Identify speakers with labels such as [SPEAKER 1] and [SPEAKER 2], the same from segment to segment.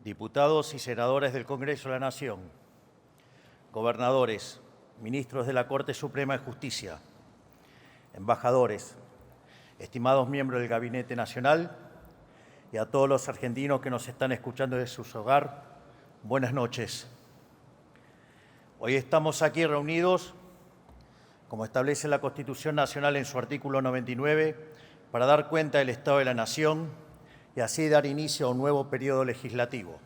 [SPEAKER 1] diputados y senadores del Congreso de la Nación, gobernadores, ministros de la Corte Suprema de Justicia, embajadores, estimados miembros del Gabinete Nacional y a todos los argentinos que nos están escuchando desde su hogar, buenas noches. Hoy estamos aquí reunidos, como establece la Constitución Nacional en su artículo 99, para dar cuenta del Estado de la Nación y así dar inicio a un nuevo periodo legislativo.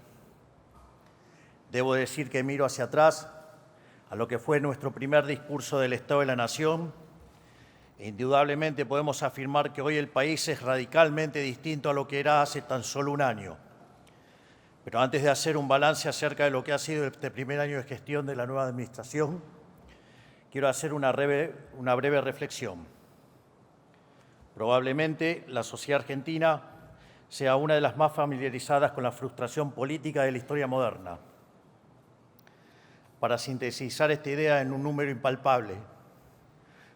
[SPEAKER 1] Debo decir que miro hacia atrás a lo que fue nuestro primer discurso del Estado de la Nación e indudablemente podemos afirmar que hoy el país es radicalmente distinto a lo que era hace tan solo un año. Pero antes de hacer un balance acerca de lo que ha sido este primer año de gestión de la nueva administración, quiero hacer una breve reflexión. Probablemente la sociedad argentina sea una de las más familiarizadas con la frustración política de la historia moderna. Para sintetizar esta idea en un número impalpable,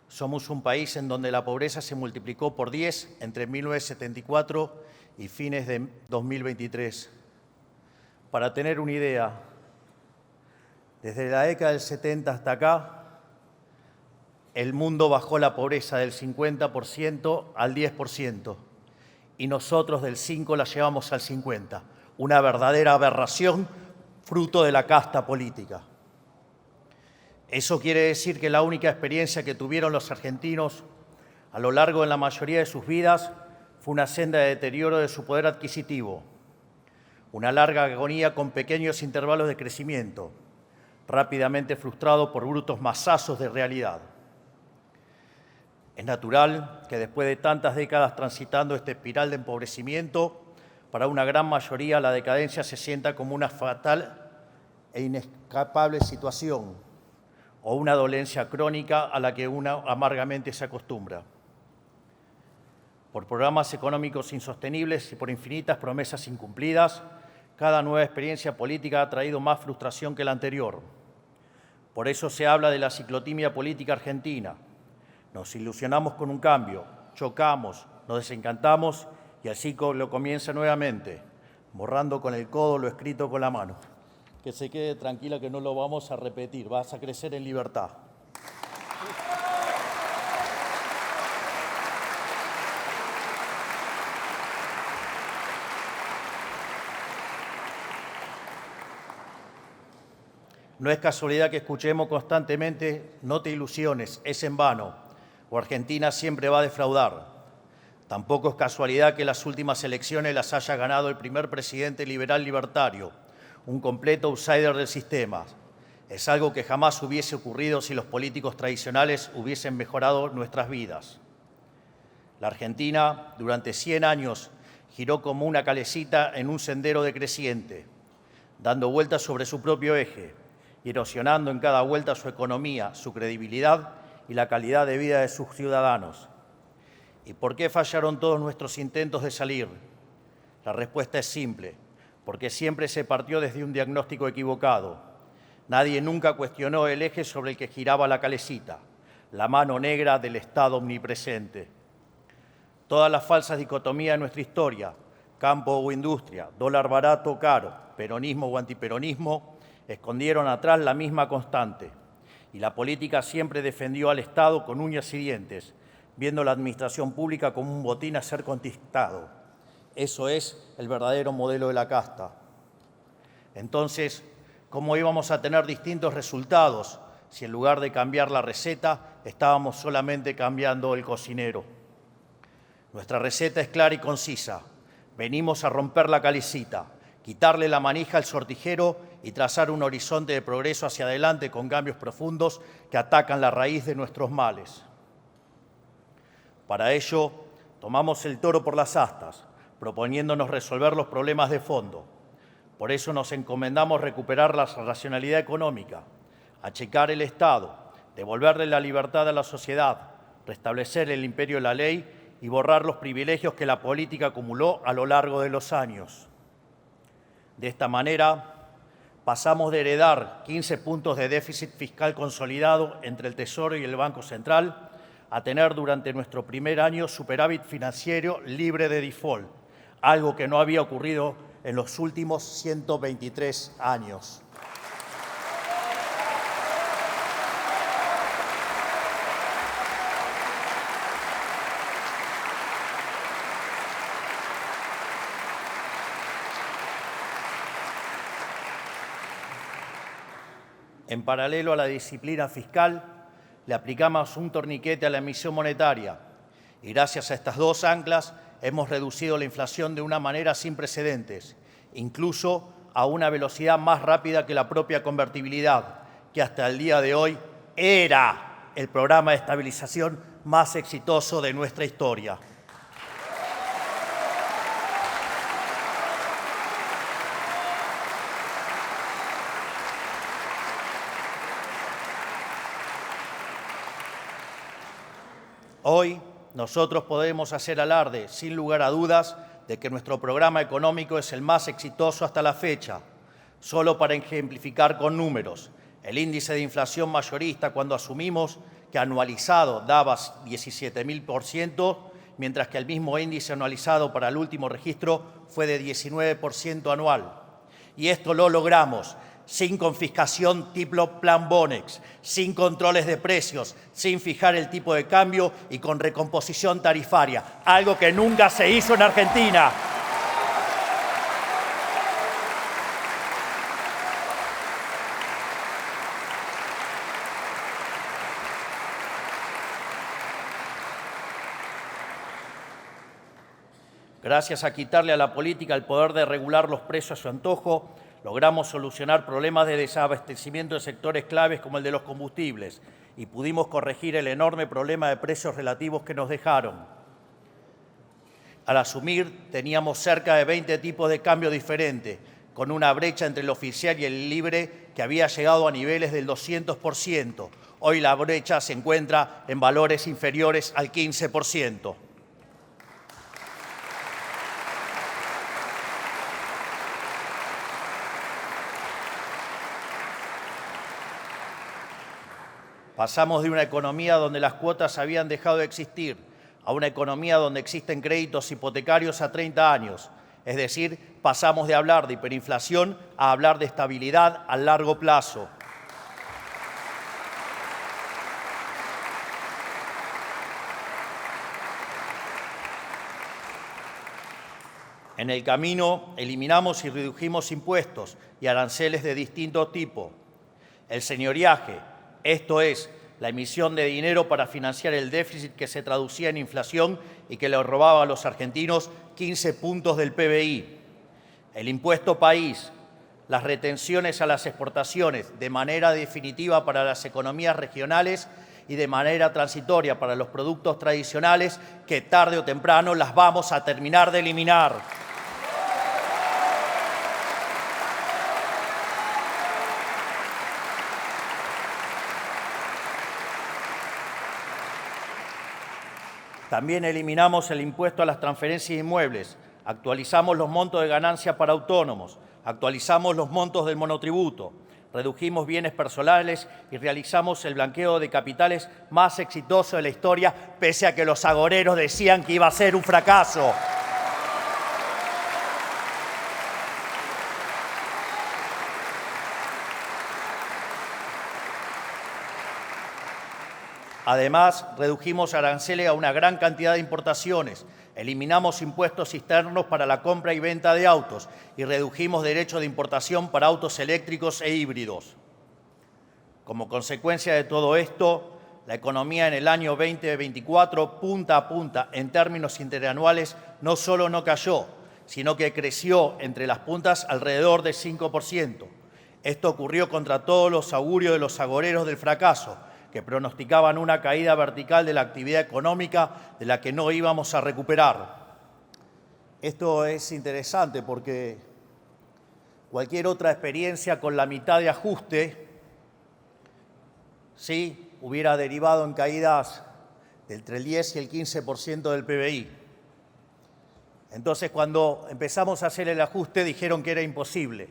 [SPEAKER 1] somos un país en donde la pobreza se multiplicó por 10 entre 1974 y fines de 2023. Para tener una idea, desde la década del 70 hasta acá, el mundo bajó la pobreza del 50% al 10% y nosotros del 5% la llevamos al 50%. Una verdadera aberración fruto de la casta política. Eso quiere decir que la única experiencia que tuvieron los argentinos a lo largo de la mayoría de sus vidas fue una senda de deterioro de su poder adquisitivo, una larga agonía con pequeños intervalos de crecimiento, rápidamente frustrado por brutos masazos de realidad. Es natural que después de tantas décadas transitando esta espiral de empobrecimiento, para una gran mayoría la decadencia se sienta como una fatal e inescapable situación o una dolencia crónica a la que uno amargamente se acostumbra. Por programas económicos insostenibles y por infinitas promesas incumplidas, cada nueva experiencia política ha traído más frustración que la anterior. Por eso se habla de la ciclotimia política argentina. Nos ilusionamos con un cambio, chocamos, nos desencantamos y el ciclo comienza nuevamente, borrando con el codo lo escrito con la mano. Que se quede tranquila que no lo vamos a repetir, vas a crecer en libertad. No es casualidad que escuchemos constantemente, no te ilusiones, es en vano, o Argentina siempre va a defraudar. Tampoco es casualidad que las últimas elecciones las haya ganado el primer presidente liberal libertario, un completo outsider del sistema. Es algo que jamás hubiese ocurrido si los políticos tradicionales hubiesen mejorado nuestras vidas. La Argentina, durante 100 años, giró como una calecita en un sendero decreciente, dando vueltas sobre su propio eje, y erosionando en cada vuelta su economía, su credibilidad y la calidad de vida de sus ciudadanos. ¿Y por qué fallaron todos nuestros intentos de salir? La respuesta es simple, porque siempre se partió desde un diagnóstico equivocado. Nadie nunca cuestionó el eje sobre el que giraba la calecita, la mano negra del Estado omnipresente. Todas las falsas dicotomías de nuestra historia, campo o industria, dólar barato o caro, peronismo o antiperonismo, escondieron atrás la misma constante. Y la política siempre defendió al Estado con uñas y dientes, viendo la administración pública como un botín a ser conquistado. Eso es el verdadero modelo de la casta. Entonces, ¿cómo íbamos a tener distintos resultados si en lugar de cambiar la receta, estábamos solamente cambiando el cocinero? Nuestra receta es clara y concisa. Venimos a romper la calecita, quitarle la manija al sortijero y trazar un horizonte de progreso hacia adelante con cambios profundos que atacan la raíz de nuestros males. Para ello, tomamos el toro por las astas, proponiéndonos resolver los problemas de fondo. Por eso nos encomendamos recuperar la racionalidad económica, achicar el Estado, devolverle la libertad a la sociedad, restablecer el imperio de la ley y borrar los privilegios que la política acumuló a lo largo de los años. De esta manera, pasamos de heredar 15 puntos de déficit fiscal consolidado entre el Tesoro y el Banco Central a tener durante nuestro primer año superávit financiero libre de default, algo que no había ocurrido en los últimos 123 años. En paralelo a la disciplina fiscal, le aplicamos un torniquete a la emisión monetaria y gracias a estas dos anclas hemos reducido la inflación de una manera sin precedentes, incluso a una velocidad más rápida que la propia convertibilidad, que hasta el día de hoy era el programa de estabilización más exitoso de nuestra historia. Hoy nosotros podemos hacer alarde, sin lugar a dudas, de que nuestro programa económico es el más exitoso hasta la fecha. Solo para ejemplificar con números, el índice de inflación mayorista cuando asumimos que anualizado daba 17.000%, mientras que el mismo índice anualizado para el último registro fue de 19% anual. Y esto lo logramos sin confiscación tipo Plan Bonex, sin controles de precios, sin fijar el tipo de cambio y con recomposición tarifaria, algo que nunca se hizo en Argentina. Gracias a quitarle a la política el poder de regular los precios a su antojo, logramos solucionar problemas de desabastecimiento de sectores claves como el de los combustibles y pudimos corregir el enorme problema de precios relativos que nos dejaron. Al asumir, teníamos cerca de 20 tipos de cambio diferentes, con una brecha entre el oficial y el libre que había llegado a niveles del 200%. Hoy la brecha se encuentra en valores inferiores al 15%. Pasamos de una economía donde las cuotas habían dejado de existir a una economía donde existen créditos hipotecarios a 30 años. Es decir, pasamos de hablar de hiperinflación a hablar de estabilidad a largo plazo. En el camino eliminamos y redujimos impuestos y aranceles de distinto tipo. El señoriaje, esto es, la emisión de dinero para financiar el déficit que se traducía en inflación y que le robaba a los argentinos 15 puntos del PBI. El impuesto país, las retenciones a las exportaciones de manera definitiva para las economías regionales y de manera transitoria para los productos tradicionales que tarde o temprano las vamos a terminar de eliminar. También eliminamos el impuesto a las transferencias inmuebles, actualizamos los montos de ganancia para autónomos, actualizamos los montos del monotributo, redujimos bienes personales y realizamos el blanqueo de capitales más exitoso de la historia, pese a que los agoreros decían que iba a ser un fracaso. Además, redujimos aranceles a una gran cantidad de importaciones, eliminamos impuestos externos para la compra y venta de autos y redujimos derechos de importación para autos eléctricos e híbridos. Como consecuencia de todo esto, la economía en el año 2024, punta a punta, en términos interanuales, no solo no cayó, sino que creció entre las puntas alrededor del 5%. Esto ocurrió contra todos los augurios de los agoreros del fracaso, que pronosticaban una caída vertical de la actividad económica de la que no íbamos a recuperar. Esto es interesante porque cualquier otra experiencia con la mitad de ajuste, sí, hubiera derivado en caídas de entre el 10 y el 15% del PBI. Entonces, cuando empezamos a hacer el ajuste, dijeron que era imposible,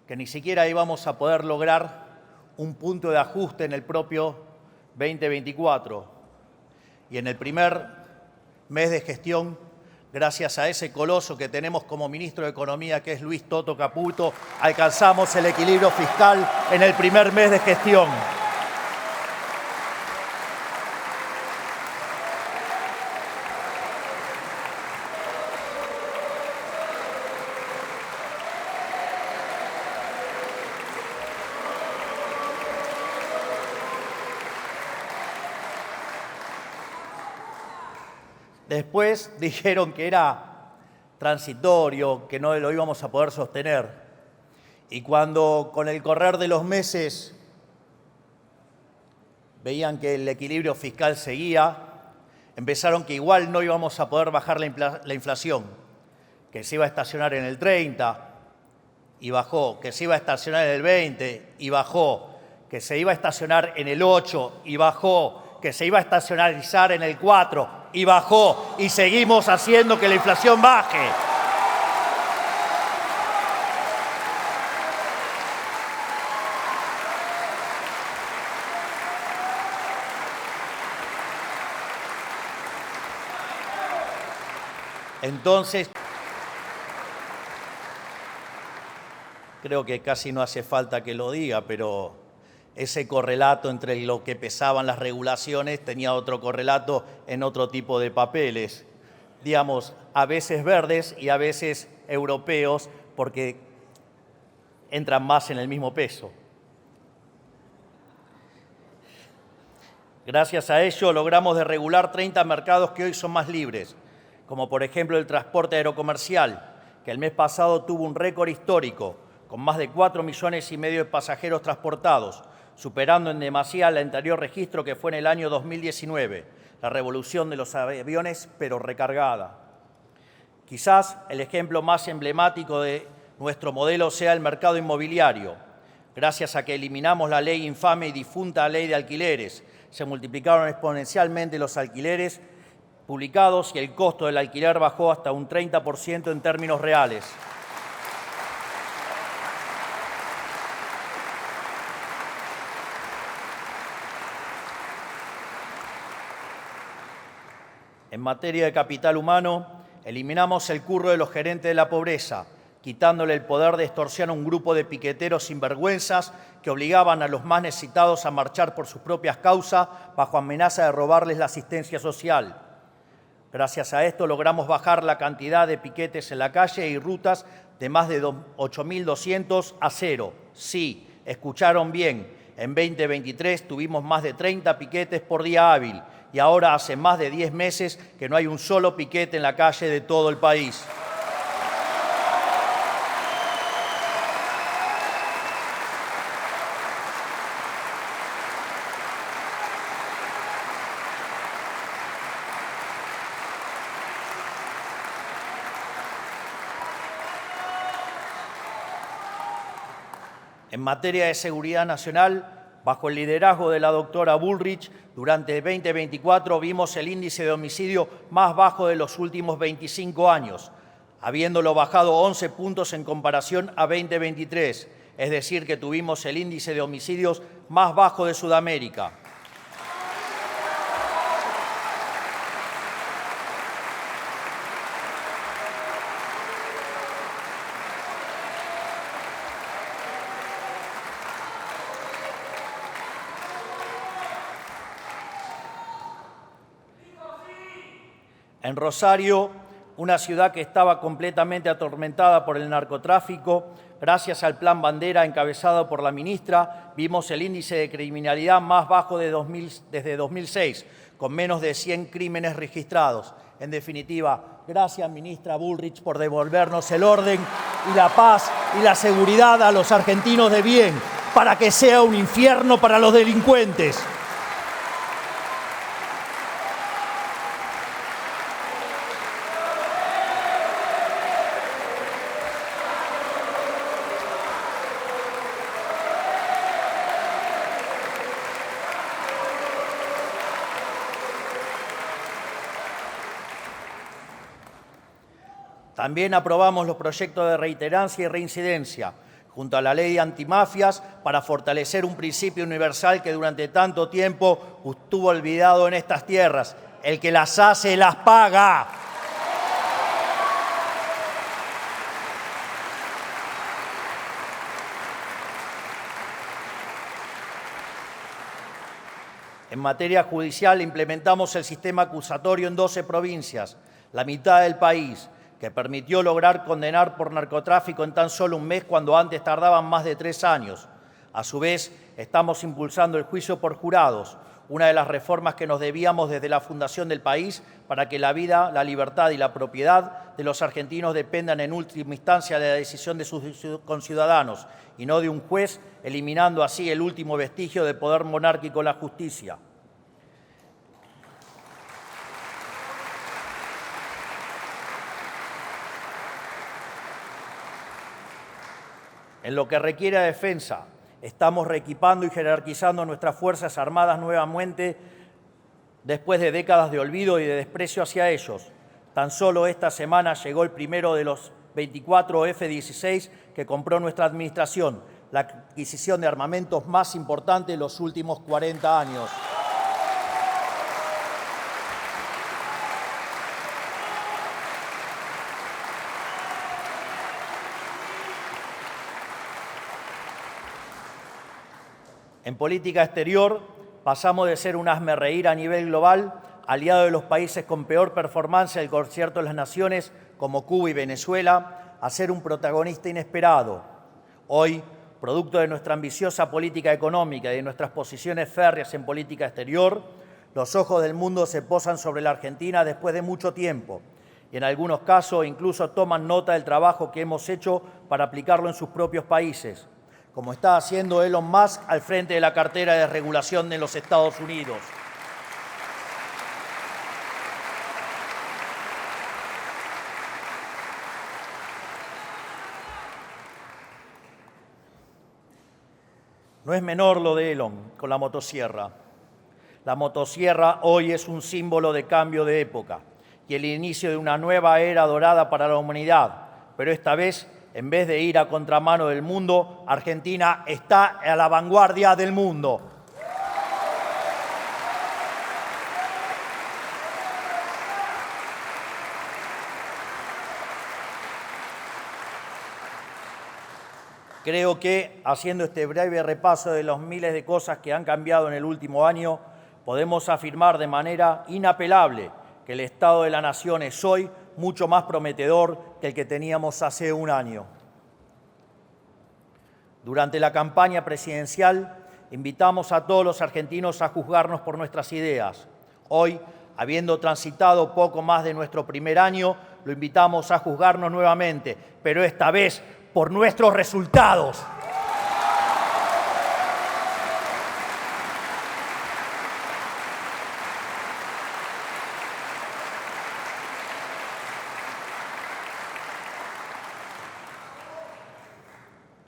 [SPEAKER 1] que ni siquiera íbamos a poder lograr un punto de ajuste en el propio 2024. Y en el primer mes de gestión, gracias a ese coloso que tenemos como ministro de Economía, que es Luis Toto Caputo, alcanzamos el equilibrio fiscal en el primer mes de gestión. Después dijeron que era transitorio, que no lo íbamos a poder sostener. Y cuando con el correr de los meses veían que el equilibrio fiscal seguía, empezaron que igual no íbamos a poder bajar la inflación, que se iba a estacionar en el 30 y bajó, que se iba a estacionar en el 20 y bajó, que se iba a estacionar en el 8 y bajó, que se iba a estacionarizar en el 4 y bajó, y seguimos haciendo que la inflación baje. Entonces, creo que casi no hace falta que lo diga, pero ese correlato entre lo que pesaban las regulaciones tenía otro correlato en otro tipo de papeles, digamos, a veces verdes y a veces europeos, porque entran más en el mismo peso. Gracias a ello logramos desregular 30 mercados que hoy son más libres, como por ejemplo el transporte aerocomercial, que el mes pasado tuvo un récord histórico, con más de 4,5 millones de pasajeros transportados, superando en demasía el anterior registro que fue en el año 2019, la revolución de los aviones, pero recargada. Quizás el ejemplo más emblemático de nuestro modelo sea el mercado inmobiliario. Gracias a que eliminamos la ley infame y difunta ley de alquileres, se multiplicaron exponencialmente los alquileres publicados y el costo del alquiler bajó hasta un 30% en términos reales. En materia de capital humano, eliminamos el curro de los gerentes de la pobreza, quitándole el poder de extorsión a un grupo de piqueteros sinvergüenzas que obligaban a los más necesitados a marchar por sus propias causas bajo amenaza de robarles la asistencia social. Gracias a esto logramos bajar la cantidad de piquetes en la calle y rutas de más de 8.200 a 0. Sí, escucharon bien, en 2023 tuvimos más de 30 piquetes por día hábil y ahora hace más de 10 meses que no hay un solo piquete en la calle de todo el país. En materia de seguridad nacional, bajo el liderazgo de la doctora Bullrich, durante el 2024 vimos el índice de homicidio más bajo de los últimos 25 años, habiéndolo bajado 11 puntos en comparación a 2023, es decir, que tuvimos el índice de homicidios más bajo de Sudamérica. En Rosario, una ciudad que estaba completamente atormentada por el narcotráfico, gracias al Plan Bandera encabezado por la ministra, vimos el índice de criminalidad más bajo desde 2006, con menos de 100 crímenes registrados. En definitiva, gracias, ministra Bullrich, por devolvernos el orden y la paz y la seguridad a los argentinos de bien, para que sea un infierno para los delincuentes. También aprobamos los proyectos de reiterancia y reincidencia, junto a la ley de antimafias, para fortalecer un principio universal que durante tanto tiempo estuvo olvidado en estas tierras: el que las hace, las paga. En materia judicial implementamos el sistema acusatorio en 12 provincias, la mitad del país, que permitió lograr condenar por narcotráfico en tan solo un mes cuando antes tardaban más de 3 años. A su vez, estamos impulsando el juicio por jurados, una de las reformas que nos debíamos desde la fundación del país para que la vida, la libertad y la propiedad de los argentinos dependan en última instancia de la decisión de sus conciudadanos y no de un juez, eliminando así el último vestigio de poder monárquico en la justicia. En lo que requiere defensa, estamos reequipando y jerarquizando nuestras Fuerzas Armadas nuevamente después de décadas de olvido y de desprecio hacia ellos. Tan solo esta semana llegó el primero de los 24 F-16 que compró nuestra administración, la adquisición de armamentos más importante de los últimos 40 años. En política exterior, pasamos de ser un hazmerreír a nivel global, aliado de los países con peor performance del concierto de las naciones, como Cuba y Venezuela, a ser un protagonista inesperado. Hoy, producto de nuestra ambiciosa política económica y de nuestras posiciones férreas en política exterior, los ojos del mundo se posan sobre la Argentina después de mucho tiempo y en algunos casos incluso toman nota del trabajo que hemos hecho para aplicarlo en sus propios países, como está haciendo Elon Musk al frente de la cartera de regulación de los Estados Unidos. No es menor lo de Elon con la motosierra. La motosierra hoy es un símbolo de cambio de época y el inicio de una nueva era dorada para la humanidad, pero esta vez, en vez de ir a contramano del mundo, Argentina está a la vanguardia del mundo. Creo que, haciendo este breve repaso de los miles de cosas que han cambiado en el último año, podemos afirmar de manera inapelable que el Estado de la Nación es hoy mucho más prometedor que el que teníamos hace un año. Durante la campaña presidencial, invitamos a todos los argentinos a juzgarnos por nuestras ideas. Hoy, habiendo transitado poco más de nuestro primer año, lo invitamos a juzgarnos nuevamente, pero esta vez por nuestros resultados.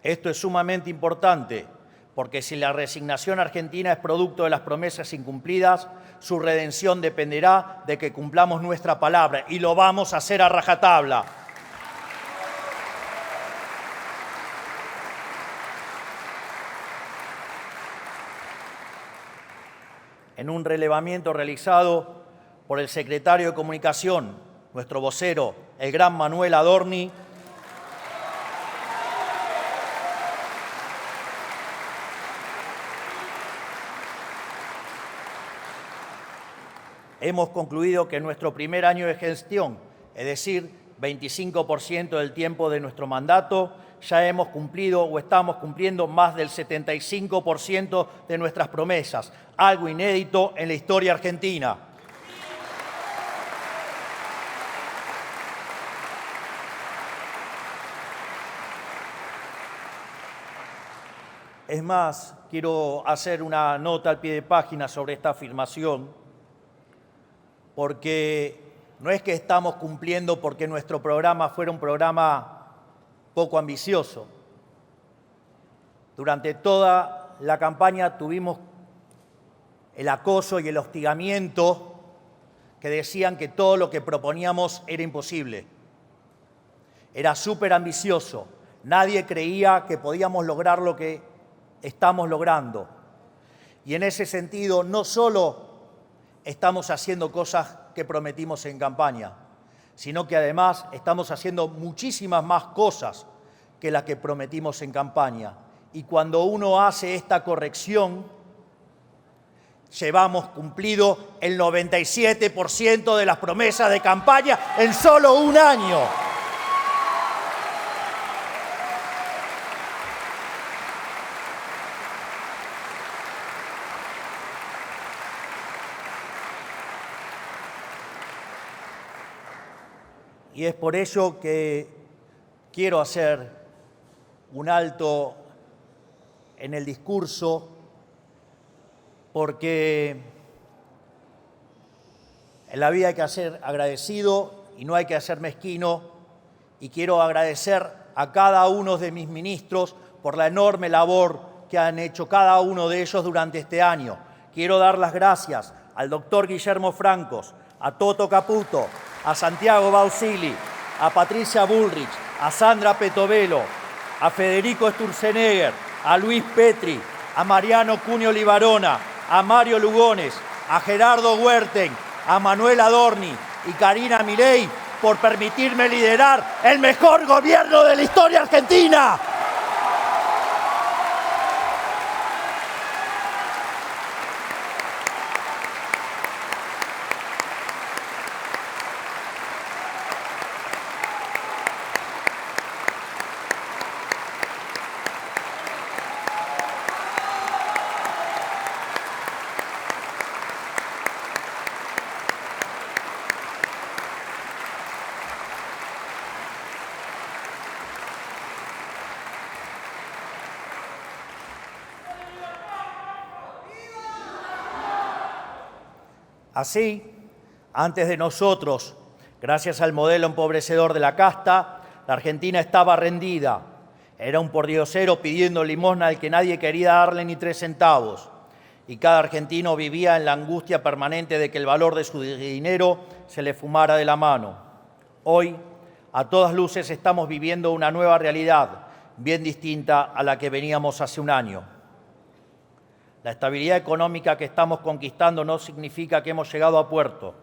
[SPEAKER 1] Esto es sumamente importante, porque si la resignación argentina es producto de las promesas incumplidas, su redención dependerá de que cumplamos nuestra palabra, y lo vamos a hacer a rajatabla. En un relevamiento realizado por el secretario de Comunicación, nuestro vocero, el gran Manuel Adorni, hemos concluido que en nuestro primer año de gestión, es decir, 25% del tiempo de nuestro mandato, ya hemos cumplido o estamos cumpliendo más del 75% de nuestras promesas, algo inédito en la historia argentina. Es más, quiero hacer una nota al pie de página sobre esta afirmación, porque no es que estamos cumpliendo porque nuestro programa fuera un programa poco ambicioso. Durante toda la campaña tuvimos el acoso y el hostigamiento que decían que todo lo que proponíamos era imposible. Era súper ambicioso. Nadie creía que podíamos lograr lo que estamos logrando. Y en ese sentido, no solo estamos haciendo cosas que prometimos en campaña, sino que además estamos haciendo muchísimas más cosas que las que prometimos en campaña. Y cuando uno hace esta corrección, Llevamos cumplido el 97% de las promesas de campaña en solo un año. Y es por ello que quiero hacer un alto en el discurso, porque en la vida hay que ser agradecido y no hay que ser mezquino, y quiero agradecer a cada uno de mis ministros por la enorme labor que han hecho cada uno de ellos durante este año. Quiero dar las gracias al doctor Guillermo Francos, a Toto Caputo, a Santiago Bausili, a Patricia Bullrich, a Sandra Petovelo, a Federico Sturzenegger, a Luis Petri, a Mariano Cunio Libarona, a Mario Lugones, a Gerardo Huerten, a Manuel Adorni y Karina Milei por permitirme liderar el mejor gobierno de la historia argentina. Así, antes de nosotros, gracias al modelo empobrecedor de la casta, la Argentina estaba rendida. Era un pordiosero pidiendo limosna al que nadie quería darle ni 3 centavos. Y cada argentino vivía en la angustia permanente de que el valor de su dinero se le fumara de la mano. Hoy, a todas luces, estamos viviendo una nueva realidad, bien distinta a la que veníamos hace un año. La estabilidad económica que estamos conquistando no significa que hemos llegado a puerto,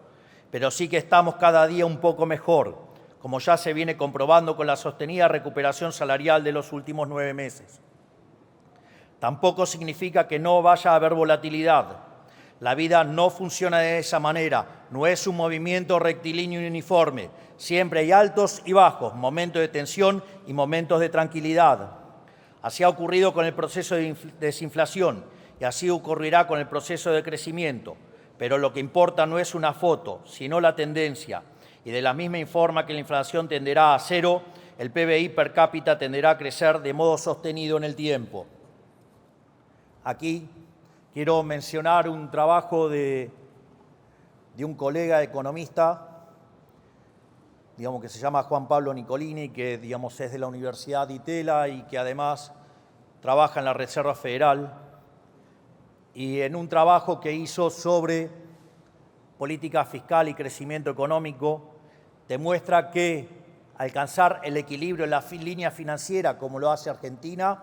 [SPEAKER 1] pero sí que estamos cada día un poco mejor, como ya se viene comprobando con la sostenida recuperación salarial de los últimos 9 meses. Tampoco significa que no vaya a haber volatilidad. La vida no funciona de esa manera, no es un movimiento rectilíneo y uniforme. Siempre hay altos y bajos, momentos de tensión y momentos de tranquilidad. Así ha ocurrido con el proceso de desinflación, y así ocurrirá con el proceso de crecimiento. Pero lo que importa no es una foto, sino la tendencia. Y de la misma forma que la inflación tenderá a cero, el PBI per cápita tenderá a crecer de modo sostenido en el tiempo. Aquí quiero mencionar un trabajo de un colega economista, que se llama Juan Pablo Nicolini, que es de la Universidad de Itela y que además trabaja en la Reserva Federal. Y en un trabajo que hizo sobre política fiscal y crecimiento económico, demuestra que alcanzar el equilibrio en la línea financiera, como lo hace Argentina,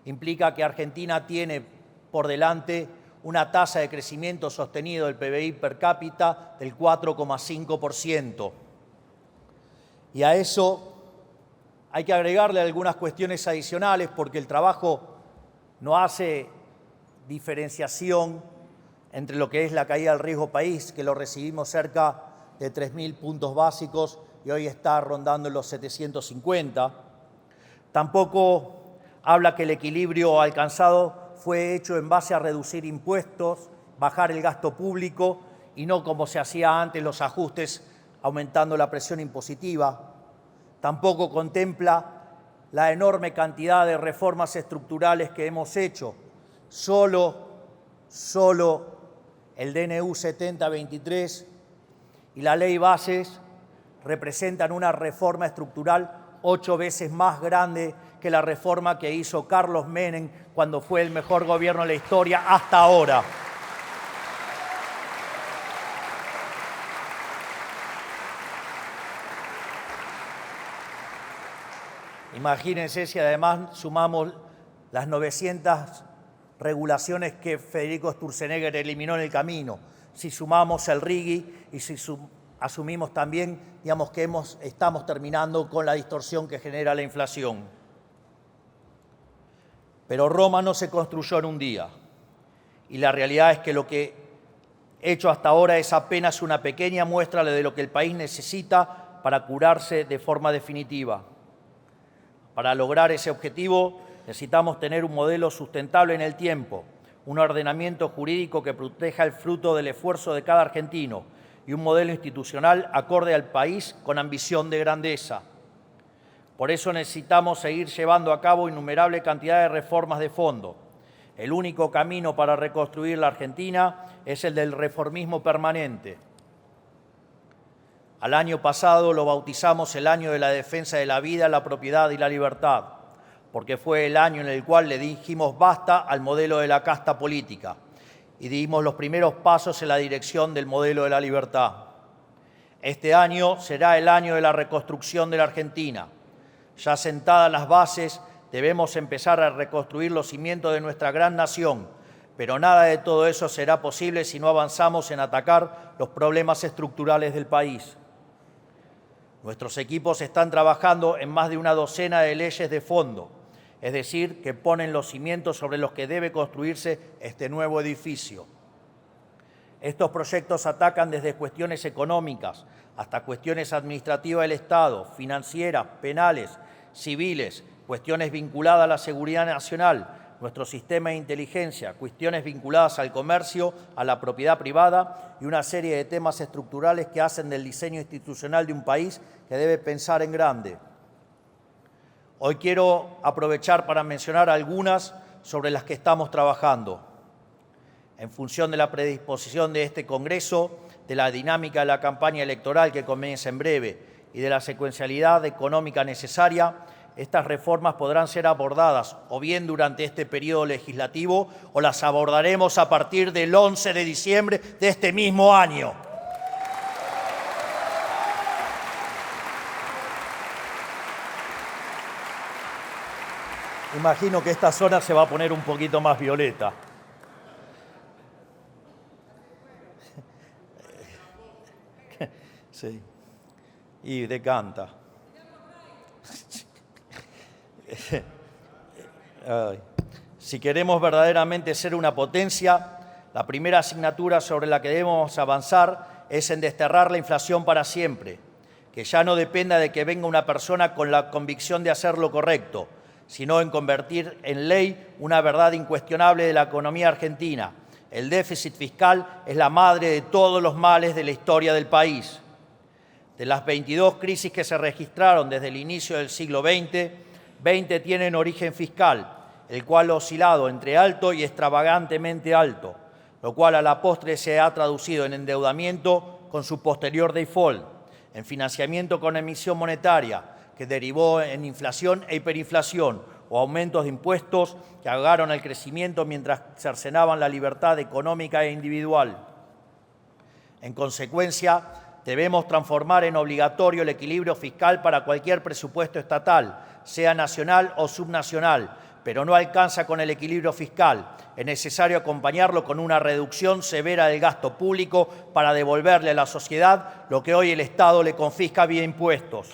[SPEAKER 1] implica que Argentina tiene por delante una tasa de crecimiento sostenido del PBI per cápita del 4,5%. Y a eso hay que agregarle algunas cuestiones adicionales, porque el trabajo no hace diferenciación entre lo que es la caída del riesgo país, que lo recibimos cerca de 3.000 puntos básicos y hoy está rondando en los 750. Tampoco habla que el equilibrio alcanzado fue hecho en base a reducir impuestos, bajar el gasto público y no como se hacía antes los ajustes aumentando la presión impositiva. Tampoco contempla la enorme cantidad de reformas estructurales que hemos hecho. Solo el DNU 7023 y la Ley Bases representan una reforma estructural 8 veces más grande que la reforma que hizo Carlos Menem cuando fue el mejor gobierno de la historia hasta ahora. Imagínense si además sumamos las 900 regulaciones que Federico Sturzenegger eliminó en el camino, si sumamos el RIGI y si asumimos también, que estamos terminando con la distorsión que genera la inflación. Pero Roma no se construyó en un día y la realidad es que lo que hecho hasta ahora es apenas una pequeña muestra de lo que el país necesita para curarse de forma definitiva. Para lograr ese objetivo necesitamos tener un modelo sustentable en el tiempo, un ordenamiento jurídico que proteja el fruto del esfuerzo de cada argentino y un modelo institucional acorde al país con ambición de grandeza. Por eso necesitamos seguir llevando a cabo innumerable cantidad de reformas de fondo. El único camino para reconstruir la Argentina es el del reformismo permanente. Al año pasado lo bautizamos el año de la defensa de la vida, la propiedad y la libertad, porque fue el año en el cual le dijimos basta al modelo de la casta política y dimos los primeros pasos en la dirección del modelo de la libertad. Este año será el año de la reconstrucción de la Argentina. Ya sentadas las bases, debemos empezar a reconstruir los cimientos de nuestra gran nación, pero nada de todo eso será posible si no avanzamos en atacar los problemas estructurales del país. Nuestros equipos están trabajando en más de una docena de leyes de fondo, es decir, que ponen los cimientos sobre los que debe construirse este nuevo edificio. Estos proyectos atacan desde cuestiones económicas hasta cuestiones administrativas del Estado, financieras, penales, civiles, cuestiones vinculadas a la seguridad nacional, nuestro sistema de inteligencia, cuestiones vinculadas al comercio, a la propiedad privada y una serie de temas estructurales que hacen del diseño institucional de un país que debe pensar en grande. Hoy quiero aprovechar para mencionar algunas sobre las que estamos trabajando. En función de la predisposición de este Congreso, de la dinámica de la campaña electoral que comienza en breve y de la secuencialidad económica necesaria, estas reformas podrán ser abordadas o bien durante este periodo legislativo o las abordaremos a partir del 11 de diciembre de este mismo año. Imagino que esta zona se va a poner un poquito más violeta. Sí. Y decanta. Si queremos verdaderamente ser una potencia, la primera asignatura sobre la que debemos avanzar es en desterrar la inflación para siempre, que ya no dependa de que venga una persona con la convicción de hacer lo correcto, sino en convertir en ley una verdad incuestionable de la economía argentina. El déficit fiscal es la madre de todos los males de la historia del país. De las 22 crisis que se registraron desde el inicio del siglo XX, 20 tienen origen fiscal, el cual ha oscilado entre alto y extravagantemente alto, lo cual a la postre se ha traducido en endeudamiento con su posterior default, en financiamiento con emisión monetaria, que derivó en inflación e hiperinflación, o aumentos de impuestos que ahogaron el crecimiento mientras cercenaban la libertad económica e individual. En consecuencia, debemos transformar en obligatorio el equilibrio fiscal para cualquier presupuesto estatal, sea nacional o subnacional, pero no alcanza con el equilibrio fiscal. Es necesario acompañarlo con una reducción severa del gasto público para devolverle a la sociedad lo que hoy el Estado le confisca vía impuestos.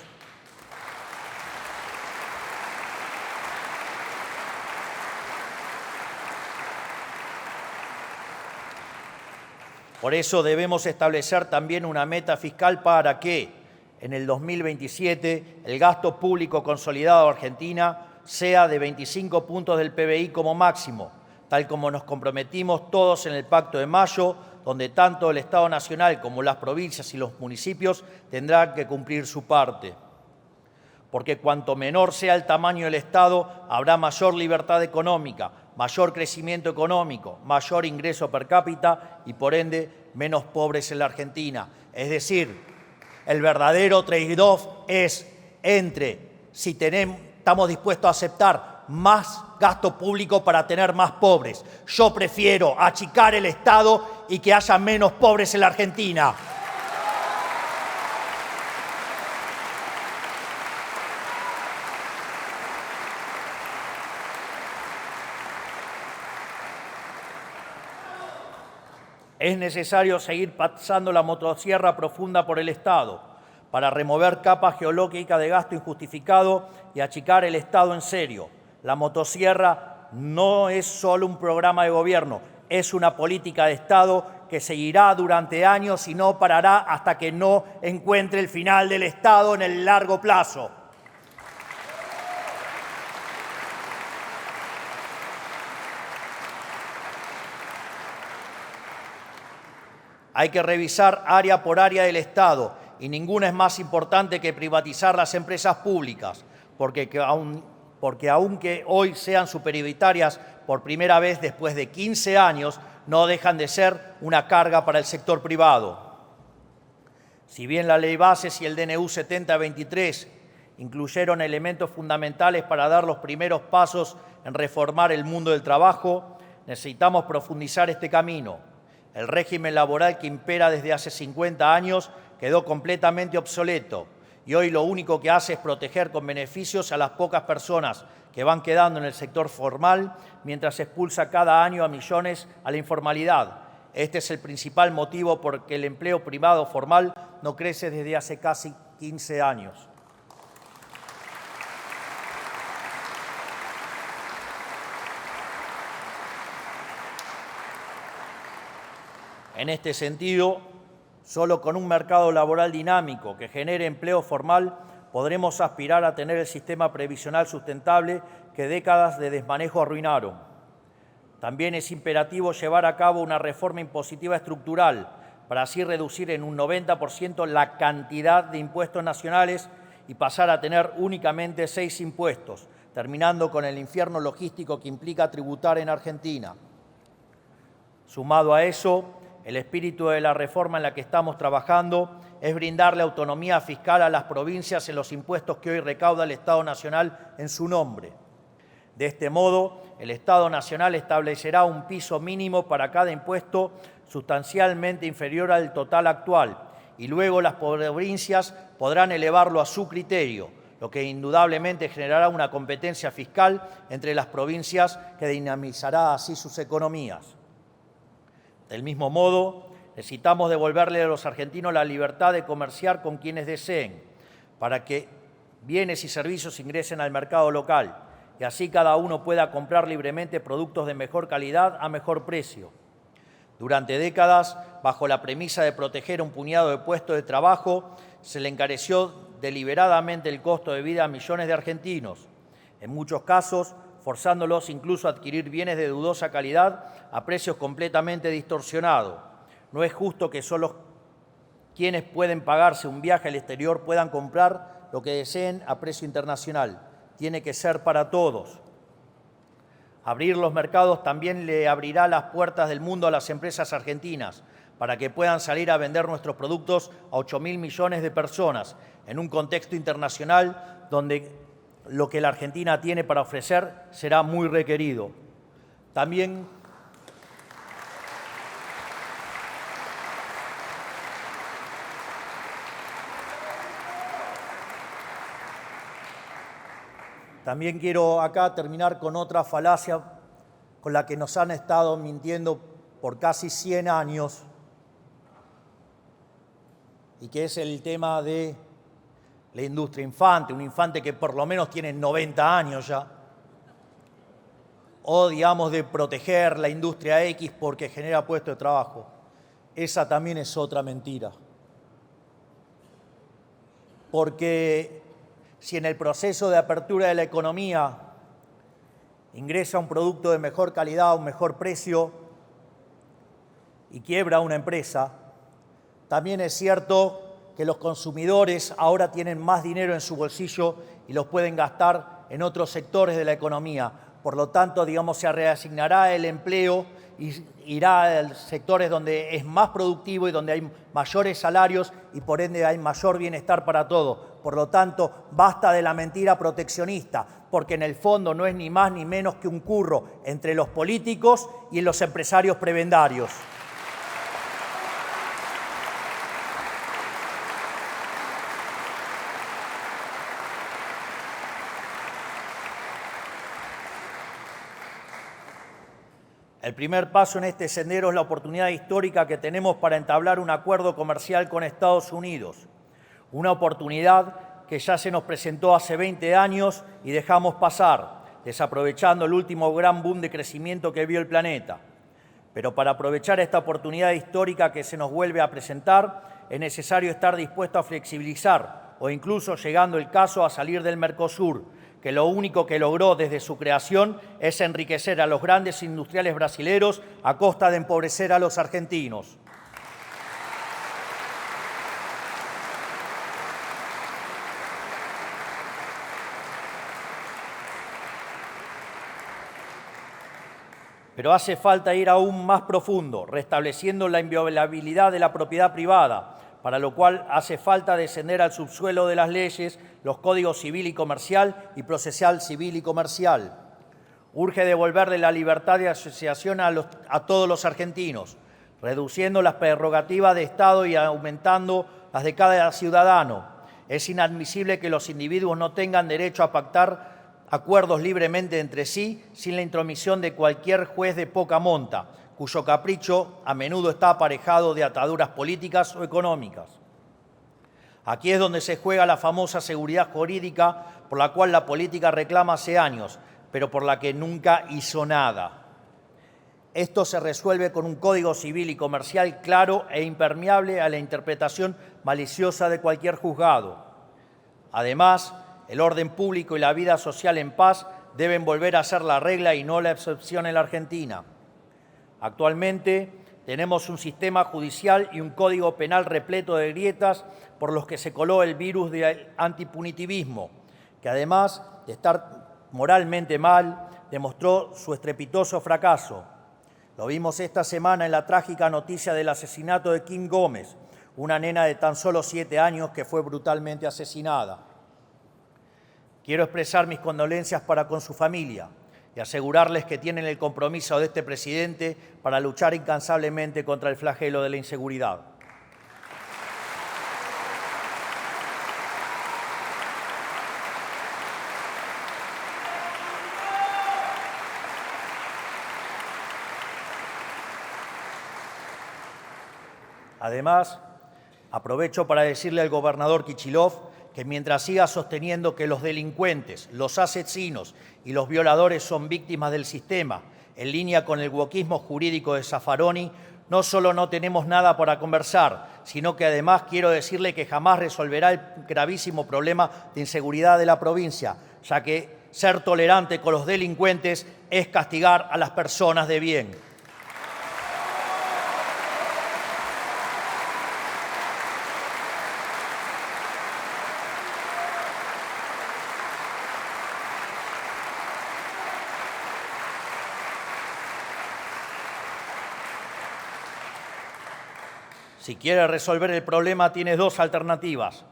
[SPEAKER 1] Por eso debemos establecer también una meta fiscal para que en el 2027 el gasto público consolidado de Argentina sea de 25 puntos del PBI como máximo, tal como nos comprometimos todos en el Pacto de Mayo, donde tanto el Estado Nacional como las provincias y los municipios tendrán que cumplir su parte. Porque cuanto menor sea el tamaño del Estado, habrá mayor libertad económica, mayor crecimiento económico, mayor ingreso per cápita y, por ende, menos pobres en la Argentina. Es decir, el verdadero trade-off es entre si estamos dispuestos a aceptar más gasto público para tener más pobres. Yo prefiero achicar el Estado y que haya menos pobres en la Argentina. Es necesario seguir pasando la motosierra profunda por el Estado para remover capas geológicas de gasto injustificado y achicar el Estado en serio. La motosierra no es solo un programa de gobierno, Es una política de Estado que seguirá durante años y no parará hasta que no encuentre el final del Estado en el largo plazo. Hay que revisar área por área del Estado y ninguna es más importante que privatizar las empresas públicas, porque aunque hoy sean superioritarias por primera vez después de 15 años, no dejan de ser una carga para el sector privado. Si bien la Ley Bases y el DNU 7023 incluyeron elementos fundamentales para dar los primeros pasos en reformar el mundo del trabajo, necesitamos profundizar este camino. El régimen laboral que impera desde hace 50 años quedó completamente obsoleto y hoy lo único que hace es proteger con beneficios a las pocas personas que van quedando en el sector formal mientras expulsa cada año a millones a la informalidad. Este es el principal motivo por el que el empleo privado formal no crece desde hace casi 15 años. En este sentido, solo con un mercado laboral dinámico que genere empleo formal podremos aspirar a tener el sistema previsional sustentable que décadas de desmanejo arruinaron. También es imperativo llevar a cabo una reforma impositiva estructural para así reducir en un 90% la cantidad de impuestos nacionales y pasar a tener únicamente 6 impuestos, terminando con el infierno logístico que implica tributar en Argentina. Sumado a eso, el espíritu de la reforma en la que estamos trabajando es brindarle autonomía fiscal a las provincias en los impuestos que hoy recauda el Estado Nacional en su nombre. De este modo, el Estado Nacional establecerá un piso mínimo para cada impuesto sustancialmente inferior al total actual y luego las provincias podrán elevarlo a su criterio, lo que indudablemente generará una competencia fiscal entre las provincias que dinamizará así sus economías. Del mismo modo, necesitamos devolverle a los argentinos la libertad de comerciar con quienes deseen, para que bienes y servicios ingresen al mercado local y así cada uno pueda comprar libremente productos de mejor calidad a mejor precio. Durante décadas, bajo la premisa de proteger un puñado de puestos de trabajo, se le encareció deliberadamente el costo de vida a millones de argentinos, en muchos casos forzándolos incluso a adquirir bienes de dudosa calidad a precios completamente distorsionados. No es justo que solo quienes pueden pagarse un viaje al exterior puedan comprar lo que deseen a precio internacional. Tiene que ser para todos. Abrir los mercados también le abrirá las puertas del mundo a las empresas argentinas para que puedan salir a vender nuestros productos a 8.000 millones de personas en un contexto internacional donde lo que la Argentina tiene para ofrecer será muy requerido. También quiero acá terminar con otra falacia con la que nos han estado mintiendo por casi 100 años y que es el tema de la industria infante, un infante que por lo menos tiene 90 años ya, o digamos de proteger la industria X porque genera puestos de trabajo. Esa también es otra mentira. Porque si en el proceso de apertura de la economía ingresa un producto de mejor calidad a un mejor precio y quiebra una empresa, también es cierto que los consumidores ahora tienen más dinero en su bolsillo y los pueden gastar en otros sectores de la economía. Por lo tanto, digamos, se reasignará el empleo y irá a sectores donde es más productivo y donde hay mayores salarios y por ende hay mayor bienestar para todos. Por lo tanto, basta de la mentira proteccionista, porque en el fondo no es ni más ni menos que un curro entre los políticos y los empresarios prebendarios. El primer paso en este sendero es la oportunidad histórica que tenemos para entablar un acuerdo comercial con Estados Unidos. Una oportunidad que ya se nos presentó hace 20 años y dejamos pasar, desaprovechando el último gran boom de crecimiento que vio el planeta. Pero para aprovechar esta oportunidad histórica que se nos vuelve a presentar, es necesario estar dispuesto a flexibilizar o incluso, llegando el caso, a salir del Mercosur, que lo único que logró desde su creación es enriquecer a los grandes industriales brasileros a costa de empobrecer a los argentinos. Pero hace falta ir aún más profundo, restableciendo la inviolabilidad de la propiedad privada, para lo cual hace falta descender al subsuelo de las leyes, los códigos civil y comercial y procesal civil y comercial. Urge devolverle la libertad de asociación a todos los argentinos, reduciendo las prerrogativas de Estado y aumentando las de cada ciudadano. Es inadmisible que los individuos no tengan derecho a pactar acuerdos libremente entre sí sin la intromisión de cualquier juez de poca monta, cuyo capricho a menudo está aparejado de ataduras políticas o económicas. Aquí es donde se juega la famosa seguridad jurídica por la cual la política reclama hace años, pero por la que nunca hizo nada. Esto se resuelve con un código civil y comercial claro e impermeable a la interpretación maliciosa de cualquier juzgado. Además, el orden público y la vida social en paz deben volver a ser la regla y no la excepción en la Argentina. Actualmente tenemos un sistema judicial y un código penal repleto de grietas por los que se coló el virus del antipunitivismo, que además de estar moralmente mal, demostró su estrepitoso fracaso. Lo vimos esta semana en la trágica noticia del asesinato de Kim Gómez, una nena de tan solo 7 años que fue brutalmente asesinada. Quiero expresar mis condolencias para con su familia y asegurarles que tienen el compromiso de este presidente para luchar incansablemente contra el flagelo de la inseguridad. Además, aprovecho para decirle al gobernador Kicillof que mientras siga sosteniendo que los delincuentes, los asesinos y los violadores son víctimas del sistema, en línea con el wokismo jurídico de Zaffaroni, no solo no tenemos nada para conversar, sino que además quiero decirle que jamás resolverá el gravísimo problema de inseguridad de la provincia, ya que ser tolerante con los delincuentes es castigar a las personas de bien. Si quiere resolver el problema, tiene 2 alternativas: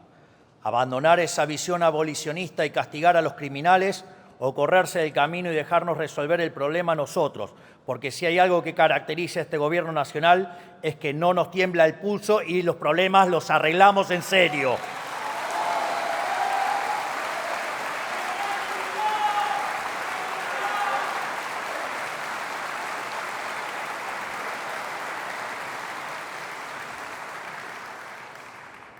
[SPEAKER 1] abandonar esa visión abolicionista y castigar a los criminales, o correrse del camino y dejarnos resolver el problema nosotros, porque si hay algo que caracteriza a este gobierno nacional es que no nos tiembla el pulso y los problemas los arreglamos en serio.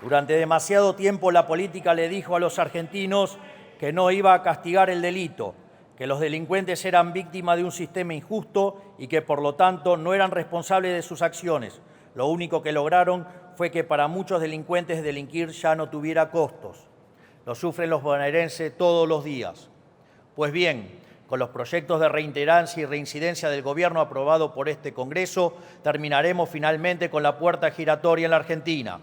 [SPEAKER 1] Durante demasiado tiempo la política le dijo a los argentinos que no iba a castigar el delito, que los delincuentes eran víctimas de un sistema injusto y que por lo tanto no eran responsables de sus acciones. Lo único que lograron fue que para muchos delincuentes delinquir ya no tuviera costos. Lo sufren los bonaerenses todos los días. Pues bien, con los proyectos de reiterancia y reincidencia del gobierno aprobado por este Congreso, terminaremos finalmente con la puerta giratoria en la Argentina.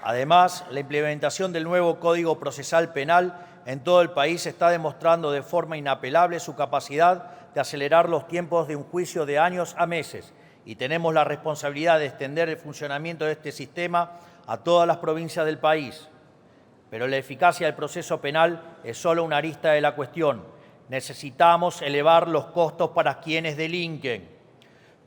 [SPEAKER 1] Además, la implementación del nuevo Código Procesal Penal en todo el país está demostrando de forma inapelable su capacidad de acelerar los tiempos de un juicio de años a meses, y tenemos la responsabilidad de extender el funcionamiento de este sistema a todas las provincias del país. Pero la eficacia del proceso penal es solo una arista de la cuestión. Necesitamos elevar los costos para quienes delinquen.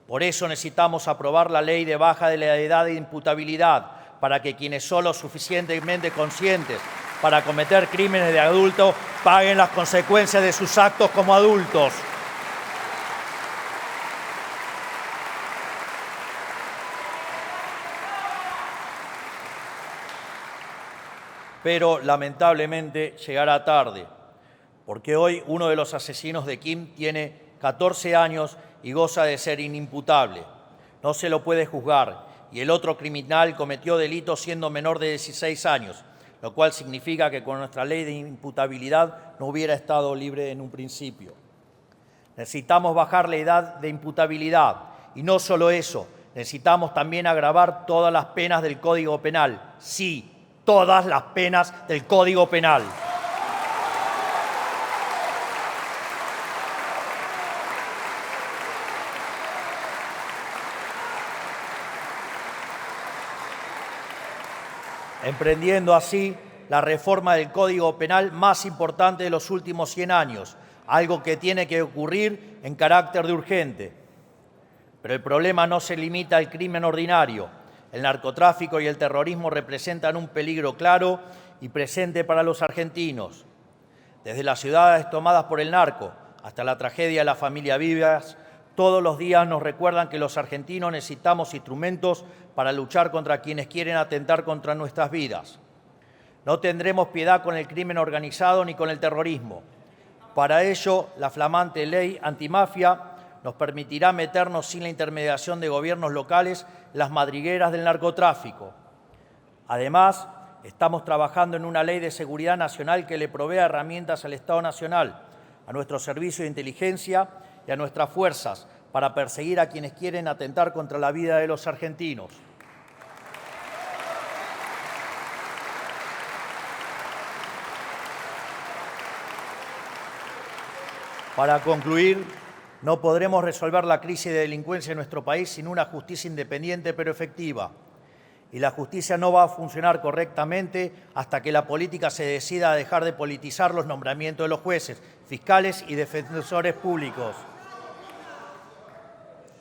[SPEAKER 1] Por eso necesitamos aprobar la ley de baja de la edad de imputabilidad, para que quienes son lo suficientemente conscientes para cometer crímenes de adulto paguen las consecuencias de sus actos como adultos. pero lamentablemente llegará tarde, porque hoy uno de los asesinos de Kim tiene 14 años y goza de ser inimputable. No se lo puede juzgar, y el otro criminal cometió delitos siendo menor de 16 años, lo cual significa que con nuestra ley de imputabilidad no hubiera estado libre en un principio. Necesitamos bajar la edad de imputabilidad, y no solo eso, necesitamos también agravar todas las penas del Código Penal. Sí, todas las penas del Código Penal. Emprendiendo así la reforma del Código Penal más importante de los últimos 100 años, algo que tiene que ocurrir en carácter de urgente. Pero el problema no se limita al crimen ordinario. El narcotráfico y el terrorismo representan un peligro claro y presente para los argentinos. Desde las ciudades tomadas por el narco hasta la tragedia de la familia Vivas, todos los días nos recuerdan que los argentinos necesitamos instrumentos para luchar contra quienes quieren atentar contra nuestras vidas. No tendremos piedad con el crimen organizado ni con el terrorismo. Para ello, la flamante ley antimafia nos permitirá meternos sin la intermediación de gobiernos locales en las madrigueras del narcotráfico. Además, estamos trabajando en una ley de seguridad nacional que le provea herramientas al Estado Nacional, a nuestro servicio de inteligencia y a nuestras fuerzas para perseguir a quienes quieren atentar contra la vida de los argentinos. Para concluir, no podremos resolver la crisis de delincuencia en nuestro país sin una justicia independiente pero efectiva. Y la justicia no va a funcionar correctamente hasta que la política se decida a dejar de politizar los nombramientos de los jueces, fiscales y defensores públicos.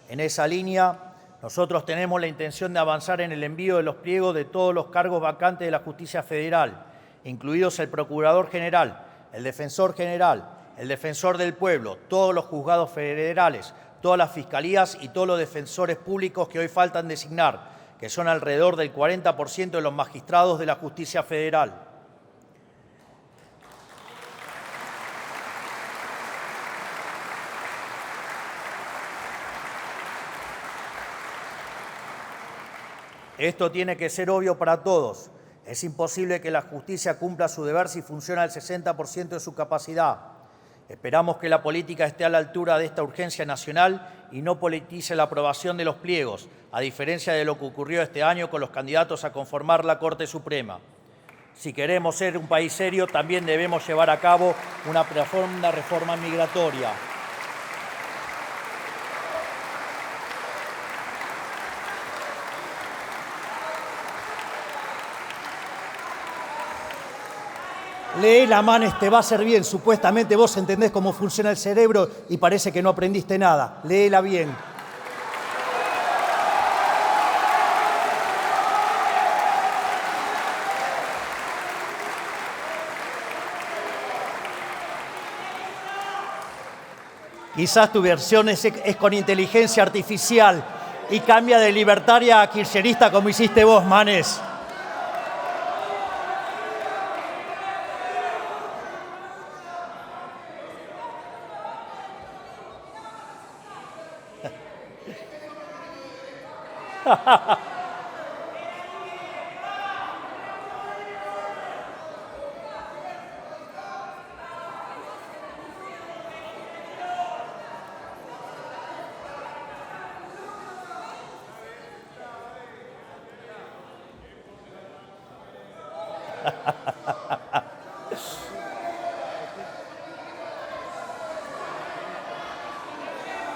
[SPEAKER 1] En esa línea, nosotros tenemos la intención de avanzar en el envío de los pliegos de todos los cargos vacantes de la justicia federal, incluidos el procurador general, el defensor general, el defensor del pueblo, todos los juzgados federales, todas las fiscalías y todos los defensores públicos que hoy faltan designar, que son alrededor del 40% de los magistrados de la justicia federal. Esto tiene que ser obvio para todos. Es imposible que la justicia cumpla su deber si funciona al 60% de su capacidad. Esperamos que la política esté a la altura de esta urgencia nacional y no politice la aprobación de los pliegos, a diferencia de lo que ocurrió este año con los candidatos a conformar la Corte Suprema. Si queremos ser un país serio, también debemos llevar a cabo una profunda reforma migratoria. Léela, Manes, te va a hacer bien. Supuestamente vos entendés cómo funciona el cerebro y parece que no aprendiste nada. Léela bien. Quizás tu versión es con inteligencia artificial y cambia de libertaria a kirchnerista como hiciste vos, Manes.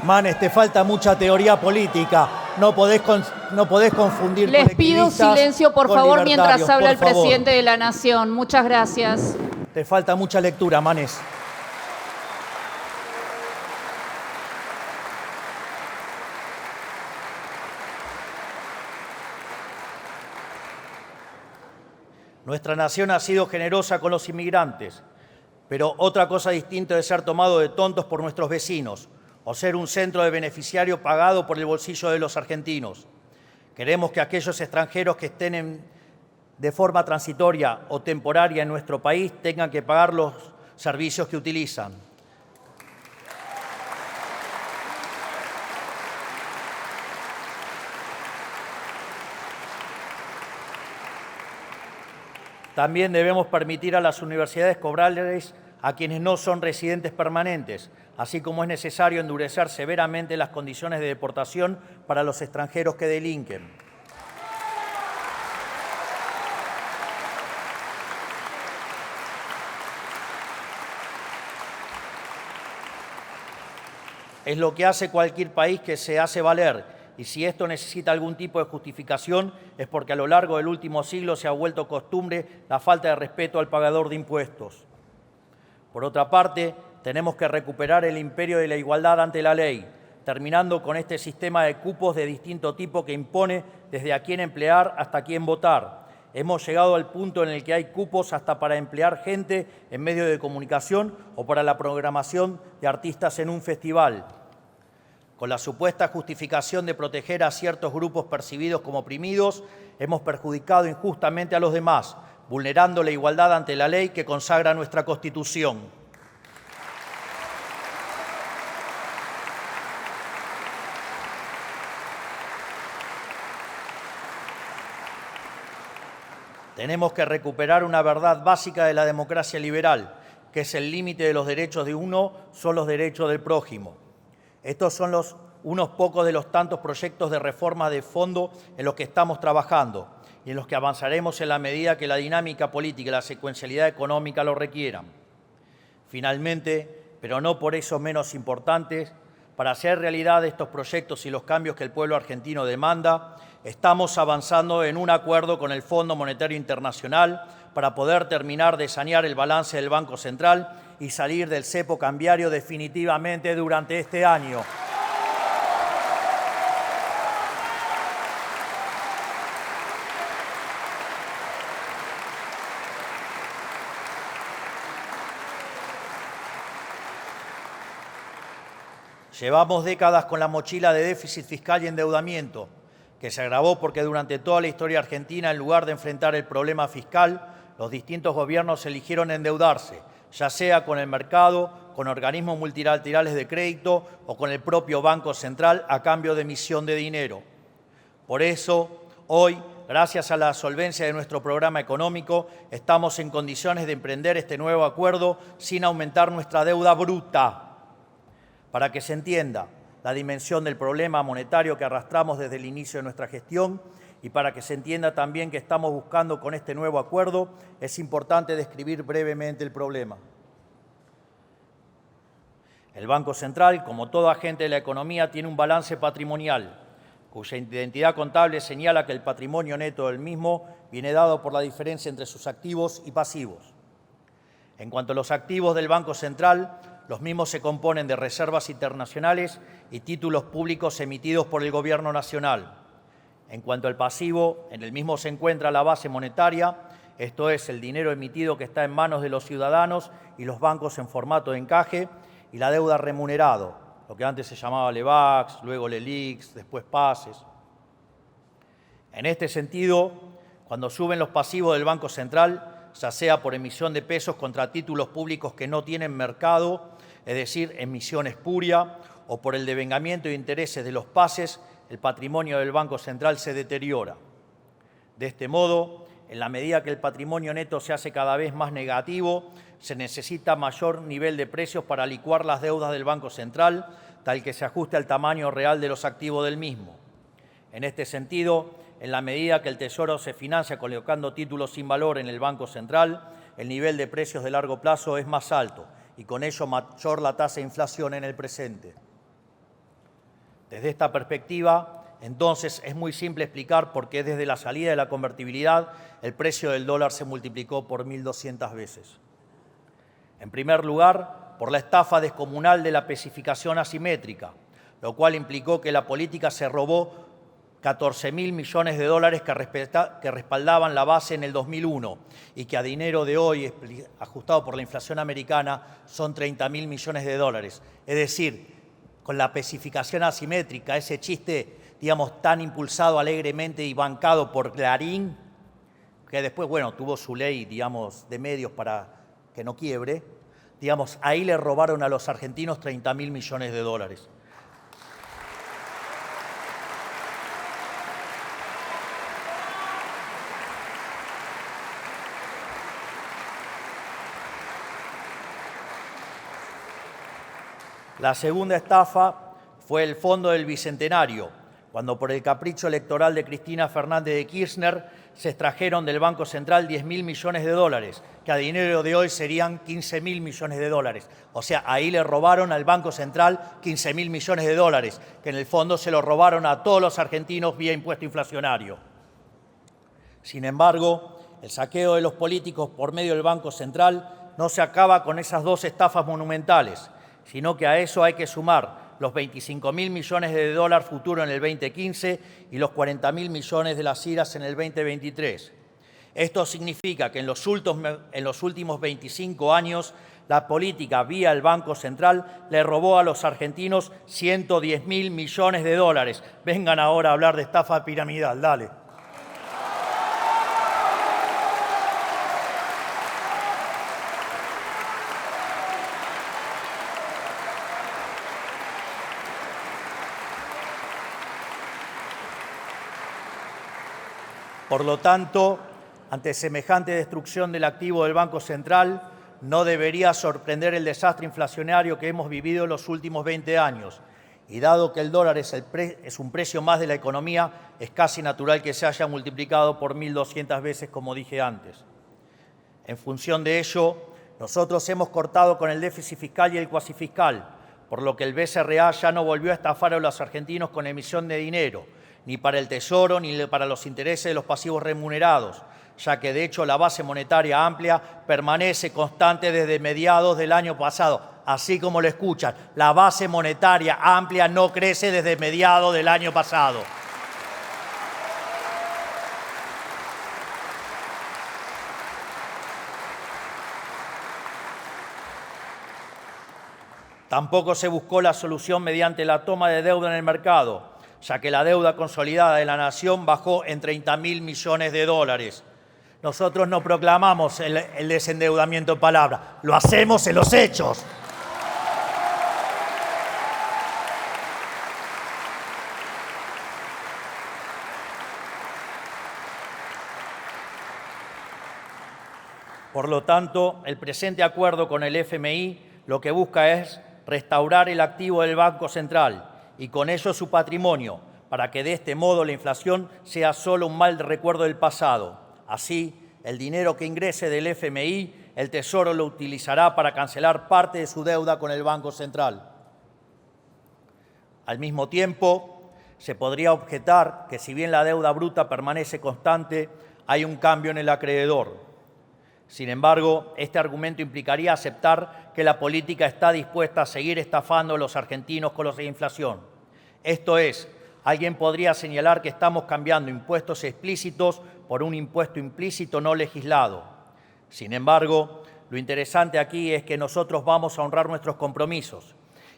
[SPEAKER 1] Manes, te falta mucha teoría política. No podés confundir.
[SPEAKER 2] Les pido silencio, por favor, mientras habla el presidente de la Nación. Muchas gracias.
[SPEAKER 1] Te falta mucha lectura, Manes. Nuestra nación ha sido generosa con los inmigrantes, pero otra cosa distinta es ser tomado de tontos por nuestros vecinos o ser un centro de beneficiario pagado por el bolsillo de los argentinos. Queremos que aquellos extranjeros que estén de forma transitoria o temporaria en nuestro país tengan que pagar los servicios que utilizan. También debemos permitir a las universidades cobrarles a quienes no son residentes permanentes, así como es necesario endurecer severamente las condiciones de deportación para los extranjeros que delinquen. Es lo que hace cualquier país que se hace valer, y si esto necesita algún tipo de justificación es porque a lo largo del último siglo se ha vuelto costumbre la falta de respeto al pagador de impuestos. Por otra parte, tenemos que recuperar el imperio de la igualdad ante la ley, terminando con este sistema de cupos de distinto tipo que impone desde a quién emplear hasta a quién votar. Hemos llegado al punto en el que hay cupos hasta para emplear gente en medios de comunicación o para la programación de artistas en un festival. Con la supuesta justificación de proteger a ciertos grupos percibidos como oprimidos, hemos perjudicado injustamente a los demás, vulnerando la igualdad ante la ley que consagra nuestra Constitución. Tenemos que recuperar una verdad básica de la democracia liberal, que es el límite de los derechos de uno son los derechos del prójimo. Estos son unos pocos de los tantos proyectos de reforma de fondo en los que estamos trabajando y en los que avanzaremos en la medida que la dinámica política y la secuencialidad económica lo requieran. Finalmente, pero no por eso menos importantes, para hacer realidad estos proyectos y los cambios que el pueblo argentino demanda, estamos avanzando en un acuerdo con el Fondo Monetario Internacional para poder terminar de sanear el balance del Banco Central y salir del cepo cambiario definitivamente durante este año. Llevamos décadas con la mochila de déficit fiscal y endeudamiento, que se agravó porque durante toda la historia argentina, en lugar de enfrentar el problema fiscal, los distintos gobiernos eligieron endeudarse, ya sea con el mercado, con organismos multilaterales de crédito o con el propio Banco Central a cambio de emisión de dinero. Por eso, hoy, gracias a la solvencia de nuestro programa económico, estamos en condiciones de emprender este nuevo acuerdo sin aumentar nuestra deuda bruta. Para que se entienda la dimensión del problema monetario que arrastramos desde el inicio de nuestra gestión y para que se entienda también que estamos buscando con este nuevo acuerdo, es importante describir brevemente el problema. El Banco Central, como todo agente de la economía, tiene un balance patrimonial, cuya identidad contable señala que el patrimonio neto del mismo viene dado por la diferencia entre sus activos y pasivos. En cuanto a los activos del Banco Central, los mismos se componen de reservas internacionales y títulos públicos emitidos por el Gobierno Nacional. En cuanto al pasivo, en el mismo se encuentra la base monetaria, esto es, el dinero emitido que está en manos de los ciudadanos y los bancos en formato de encaje, y la deuda remunerado, lo que antes se llamaba LEVAX, luego LELIX, después PASES. En este sentido, cuando suben los pasivos del Banco Central, ya sea por emisión de pesos contra títulos públicos que no tienen mercado, es decir, emisión espuria, o por el devengamiento de intereses de los PASES, el patrimonio del Banco Central se deteriora. De este modo, en la medida que el patrimonio neto se hace cada vez más negativo, se necesita mayor nivel de precios para licuar las deudas del Banco Central, tal que se ajuste al tamaño real de los activos del mismo. En este sentido, en la medida que el Tesoro se financia colocando títulos sin valor en el Banco Central, el nivel de precios de largo plazo es más alto y con ello mayor la tasa de inflación en el presente. Desde esta perspectiva, entonces, es muy simple explicar por qué desde la salida de la convertibilidad el precio del dólar se multiplicó por 1.200 veces. En primer lugar, por la estafa descomunal de la especificación asimétrica, lo cual implicó que la política se robó 14.000 millones de dólares que respaldaban la base en el 2001 y que a dinero de hoy, ajustado por la inflación americana, son 30.000 millones de dólares. Es decir, con la especificación asimétrica, ese chiste, digamos, tan impulsado alegremente y bancado por Clarín, que después, bueno, tuvo su ley, digamos, de medios para que no quiebre, digamos, ahí le robaron a los argentinos 30.000 millones de dólares. La segunda estafa fue el Fondo del Bicentenario, cuando por el capricho electoral de Cristina Fernández de Kirchner se extrajeron del Banco Central 10.000 millones de dólares, que a dinero de hoy serían 15.000 millones de dólares. O sea, ahí le robaron al Banco Central 15.000 millones de dólares, que en el fondo se lo robaron a todos los argentinos vía impuesto inflacionario. Sin embargo, el saqueo de los políticos por medio del Banco Central no se acaba con esas dos estafas monumentales, sino que a eso hay que sumar los 25.000 millones de dólares futuros en el 2015 y los 40.000 millones de las IRAs en el 2023. Esto significa que en los últimos 25 años la política vía el Banco Central le robó a los argentinos 110.000 millones de dólares. Vengan ahora a hablar de estafa piramidal, dale. Por lo tanto, ante semejante destrucción del activo del Banco Central, no debería sorprender el desastre inflacionario que hemos vivido en los últimos 20 años. Y dado que el dólar es un precio más de la economía, es casi natural que se haya multiplicado por 1.200 veces, como dije antes. En función de ello, nosotros hemos cortado con el déficit fiscal y el cuasifiscal, por lo que el BCRA ya no volvió a estafar a los argentinos con emisión de dinero, ni para el Tesoro, ni para los intereses de los pasivos remunerados, ya que de hecho la base monetaria amplia permanece constante desde mediados del año pasado. Así como lo escuchan, la base monetaria amplia no crece desde mediados del año pasado. Tampoco se buscó la solución mediante la toma de deuda en el mercado, ya que la deuda consolidada de la nación bajó en 30.000 millones de dólares. Nosotros no proclamamos el desendeudamiento en palabras, lo hacemos en los hechos. Por lo tanto, el presente acuerdo con el FMI lo que busca es restaurar el activo del Banco Central y con ello su patrimonio, para que de este modo la inflación sea solo un mal recuerdo del pasado. Así, el dinero que ingrese del FMI, el Tesoro lo utilizará para cancelar parte de su deuda con el Banco Central. Al mismo tiempo, se podría objetar que si bien la deuda bruta permanece constante, hay un cambio en el acreedor. Sin embargo, este argumento implicaría aceptar que la política está dispuesta a seguir estafando a los argentinos con la inflación. Esto es, alguien podría señalar que estamos cambiando impuestos explícitos por un impuesto implícito no legislado. Sin embargo, lo interesante aquí es que nosotros vamos a honrar nuestros compromisos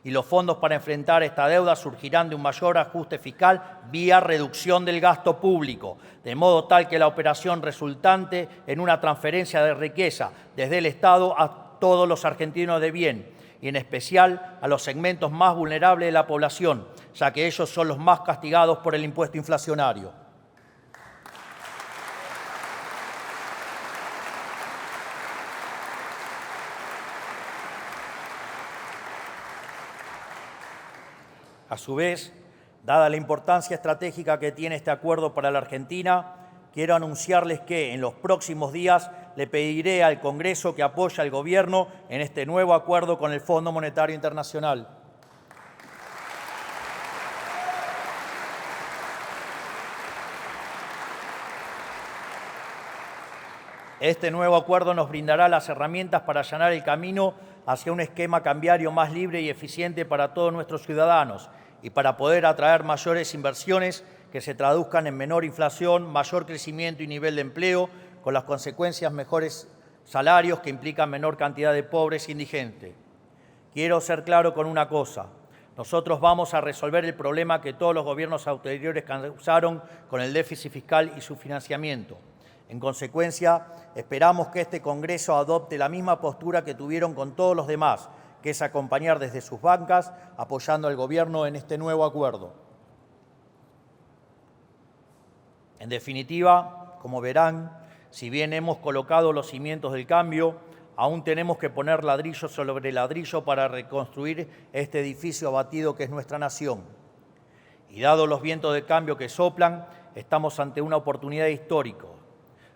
[SPEAKER 1] y los fondos para enfrentar esta deuda surgirán de un mayor ajuste fiscal vía reducción del gasto público, de modo tal que la operación resultante en una transferencia de riqueza desde el Estado a todos los argentinos de bien, y en especial a los segmentos más vulnerables de la población, ya que ellos son los más castigados por el impuesto inflacionario. A su vez, dada la importancia estratégica que tiene este acuerdo para la Argentina, quiero anunciarles que en los próximos días le pediré al Congreso que apoye al Gobierno en este nuevo acuerdo con el Fondo Monetario Internacional. Este nuevo acuerdo nos brindará las herramientas para allanar el camino hacia un esquema cambiario más libre y eficiente para todos nuestros ciudadanos y para poder atraer mayores inversiones que se traduzcan en menor inflación, mayor crecimiento y nivel de empleo, con las consecuencias mejores salarios que implican menor cantidad de pobres e indigentes. Quiero ser claro con una cosa. Nosotros vamos a resolver el problema que todos los gobiernos anteriores causaron con el déficit fiscal y su financiamiento. En consecuencia, esperamos que este Congreso adopte la misma postura que tuvieron con todos los demás, que es acompañar desde sus bancas, apoyando al Gobierno en este nuevo acuerdo. En definitiva, como verán, si bien hemos colocado los cimientos del cambio, aún tenemos que poner ladrillo sobre ladrillo para reconstruir este edificio abatido que es nuestra nación. Y dado los vientos de cambio que soplan, estamos ante una oportunidad histórica.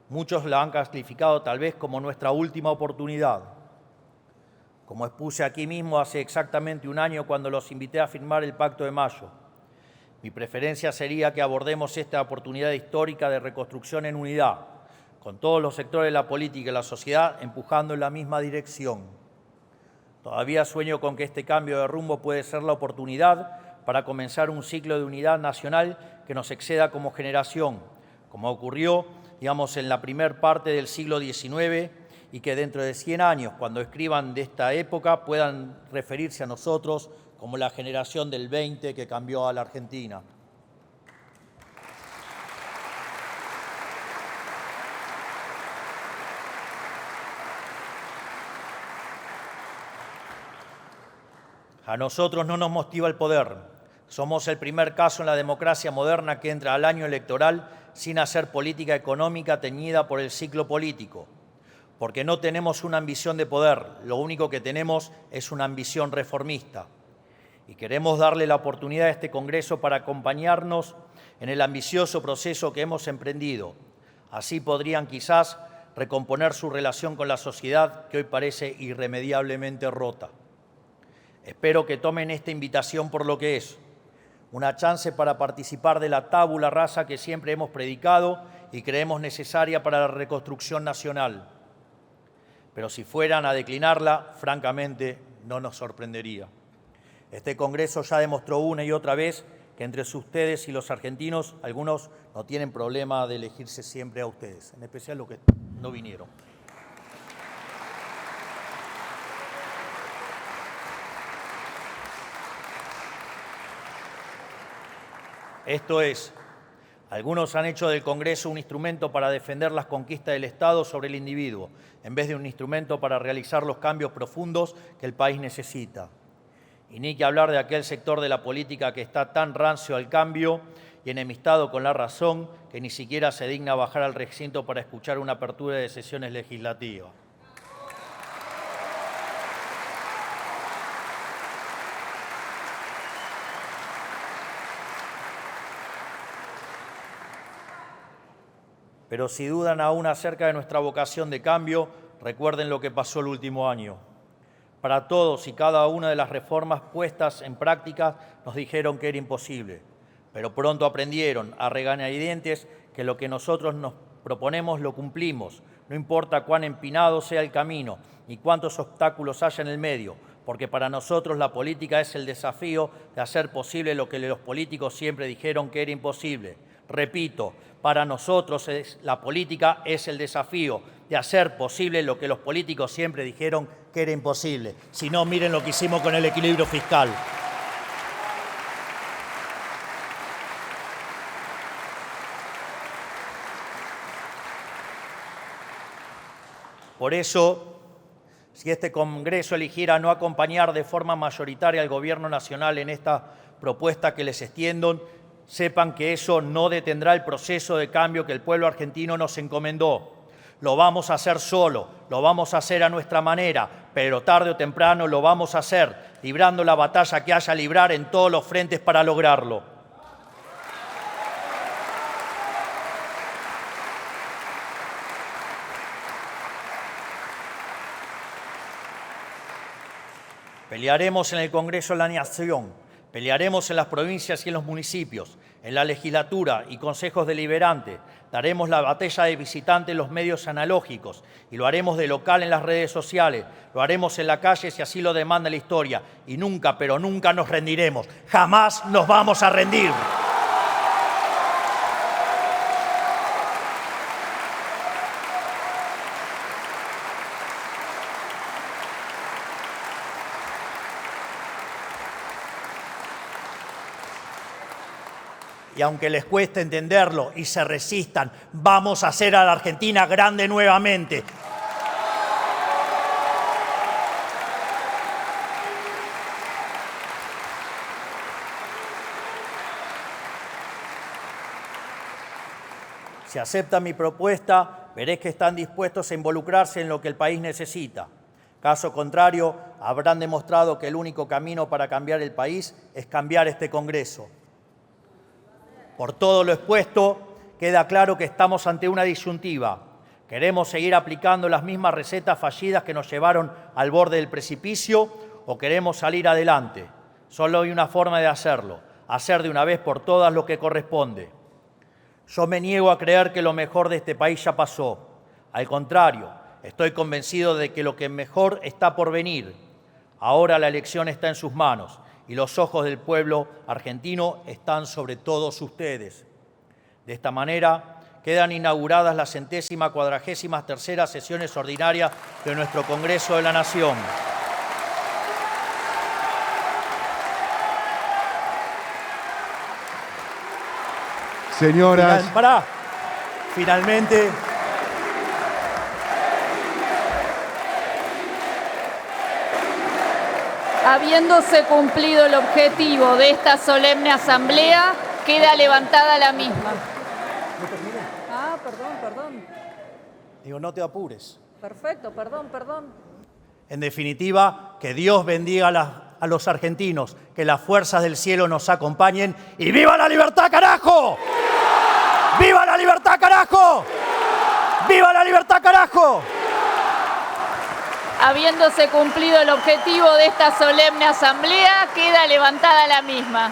[SPEAKER 1] Muchos la han calificado tal vez como nuestra última oportunidad. Como expuse aquí mismo hace exactamente un año cuando los invité a firmar el Pacto de Mayo, mi preferencia sería que abordemos esta oportunidad histórica de reconstrucción en unidad, con todos los sectores de la política y la sociedad empujando en la misma dirección. Todavía sueño con que este cambio de rumbo puede ser la oportunidad para comenzar un ciclo de unidad nacional que nos exceda como generación, como ocurrió, digamos, en la primera parte del siglo XIX, y que dentro de 100 años, cuando escriban de esta época, puedan referirse a nosotros como la generación del 20 que cambió a la Argentina. A nosotros no nos motiva el poder. Somos el primer caso en la democracia moderna que entra al año electoral sin hacer política económica teñida por el ciclo político. Porque no tenemos una ambición de poder, lo único que tenemos es una ambición reformista. Y queremos darle la oportunidad a este Congreso para acompañarnos en el ambicioso proceso que hemos emprendido. Así podrían quizás recomponer su relación con la sociedad que hoy parece irremediablemente rota. Espero que tomen esta invitación por lo que es, una chance para participar de la tabula rasa que siempre hemos predicado y creemos necesaria para la reconstrucción nacional. Pero si fueran a declinarla, francamente, no nos sorprendería. Este Congreso ya demostró una y otra vez que entre ustedes y los argentinos, algunos no tienen problema de elegirse siempre a ustedes, en especial los que no vinieron. Esto es, algunos han hecho del Congreso un instrumento para defender las conquistas del Estado sobre el individuo, en vez de un instrumento para realizar los cambios profundos que el país necesita. Y ni que hablar de aquel sector de la política que está tan rancio al cambio y enemistado con la razón que ni siquiera se digna bajar al recinto para escuchar una apertura de sesiones legislativas. Pero si dudan aún acerca de nuestra vocación de cambio, recuerden lo que pasó el último año. Para todos y cada una de las reformas puestas en práctica nos dijeron que era imposible, pero pronto aprendieron a regañadientes que lo que nosotros nos proponemos lo cumplimos, no importa cuán empinado sea el camino ni cuántos obstáculos haya en el medio, porque para nosotros la política es el desafío de hacer posible lo que los políticos siempre dijeron que era imposible. Repito, para nosotros la política es el desafío de hacer posible lo que los políticos siempre dijeron que era imposible. Si no, miren lo que hicimos con el equilibrio fiscal. Por eso, si este Congreso eligiera no acompañar de forma mayoritaria al Gobierno Nacional en esta propuesta que les extiendo, sepan que eso no detendrá el proceso de cambio que el pueblo argentino nos encomendó. Lo vamos a hacer solo, lo vamos a hacer a nuestra manera, pero tarde o temprano lo vamos a hacer, librando la batalla que haya a librar en todos los frentes para lograrlo. Pelearemos en el Congreso de la Nación, pelearemos en las provincias y en los municipios, en la legislatura y consejos deliberantes. Daremos la batalla de visitante en los medios analógicos y lo haremos de local en las redes sociales. Lo haremos en la calle si así lo demanda la historia. Y nunca, pero nunca nos rendiremos. Jamás nos vamos a rendir. Y aunque les cueste entenderlo y se resistan, vamos a hacer a la Argentina grande nuevamente. Si aceptan mi propuesta, veré que están dispuestos a involucrarse en lo que el país necesita. Caso contrario, habrán demostrado que el único camino para cambiar el país es cambiar este Congreso. Por todo lo expuesto, queda claro que estamos ante una disyuntiva. ¿Queremos seguir aplicando las mismas recetas fallidas que nos llevaron al borde del precipicio o queremos salir adelante? Solo hay una forma de hacerlo, hacer de una vez por todas lo que corresponde. Yo me niego a creer que lo mejor de este país ya pasó. Al contrario, estoy convencido de que lo que mejor está por venir. Ahora la elección está en sus manos y los ojos del pueblo argentino están sobre todos ustedes. De esta manera, quedan inauguradas las 143ª sesiones ordinarias de nuestro Congreso de la Nación.
[SPEAKER 3] Señoras.
[SPEAKER 1] Finalmente,
[SPEAKER 2] habiéndose cumplido el objetivo de esta solemne asamblea, queda levantada la misma. Perdón.
[SPEAKER 1] digo, no te apures.
[SPEAKER 2] Perfecto, perdón.
[SPEAKER 1] En definitiva, que Dios bendiga a los argentinos, que las fuerzas del cielo nos acompañen y ¡viva la libertad, carajo! ¡Viva la libertad, carajo! ¡Viva la libertad, carajo!
[SPEAKER 2] Habiéndose cumplido el objetivo de esta solemne asamblea, queda levantada la misma.